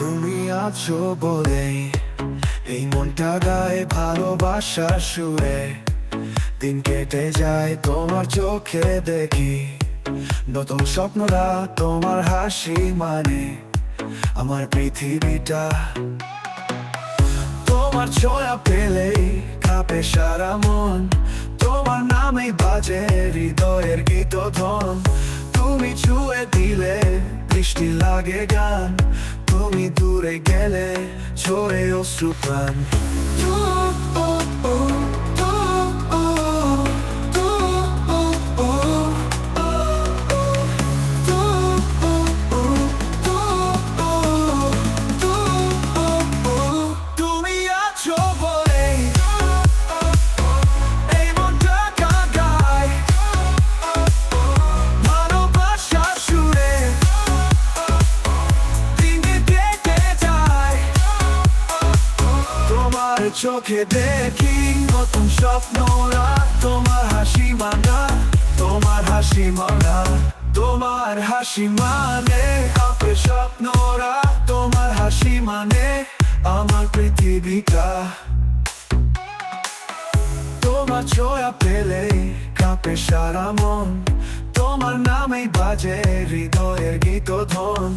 তুমি আছো বলেই এই মনটা গায়ে ভালোবাসার সুরে। দিন কেটে যায় তোমার চোখে দেখি নতুন স্বপ্নরা, তোমার হাসি মানে আমার পৃথিবীটা। তোমার ছোঁয়া পেলেই কাঁপে সারা মন, তোমার নামেই বাজে হৃদয়ের গীতধ্বন। তুমি ছুঁয়ে দিলে বৃষ্টি লাগে গান, তুমি দূরে গেলে ঝরে অশ্রু প্রাণ। তুমি আছো বলে এই মনটা গায় ভালোবাসার সুরে। দিন কেটে যায় তোমার চোখে দেখি নতুন স্বপ্নরা, তোমার হাসি মানা, তোমার হাসি মানা, তোমার হাসি মানে কাঁপে স্বপ্নরা, তোমার হাসি মানে আমার পৃথিবীটা। তোমার ছোঁয়া পেলে কাঁপে সারা মন, তোমার নামেই বাজে হৃদয়ের গীতধ্বন।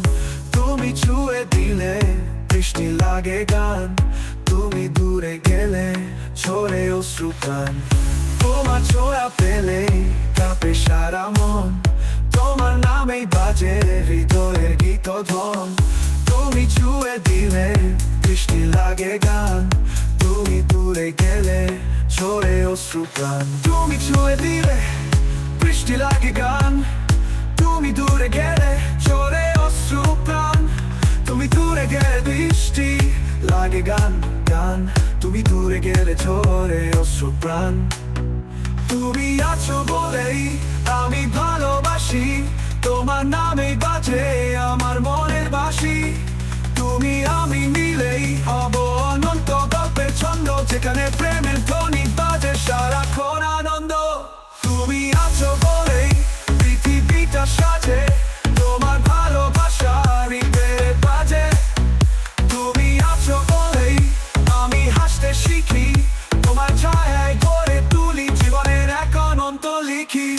তুমি ছুঁয়ে দিলে বৃষ্টি লাগে গান, তুমি দূরে গেলে ঝরে অশ্রু প্রাণ। তোমার ছোঁয়া পেলে কাঁপে সারা মন, তোমার নামেই বাজে হৃদয়ের গীতধ্বন। তুমি ছুঁয়ে দিলে বৃষ্টি লাগে গান, তুমি দূরে গেলে ঝরে অশ্রু প্রাণ। তুমি ছুঁয়ে দিলে বৃষ্টি লাগে গান, তুমি দূরে গেলে ঝরে অশ্রু প্রাণ। তুমি দূরে গেলে বৃষ্টি লাগে গান গান, তুমি দূরে গেলে ঝরে অশ্রু প্রাণ। তুমি আছো বলেই আমি ভালোবাসি, তোমার নামেই বাজে আমার মনের বাঁশি। তুমি আমি মিলেই হব অনন্ত গল্পের ছন্দ, যেখানে প্রেমের ধ্বনি বাজে সারাক্ষণ আনন্দ। তুমি আছো বলেই পৃথিবীটা সাজে, তোমার ভালোবাসা হৃদয়ে বাজে। তুমি আছো বলেই আমি হাসতে শিখি, তোমার ছায়ায় গড়ে তুলি জীবনের এক অনন্ত লিখি।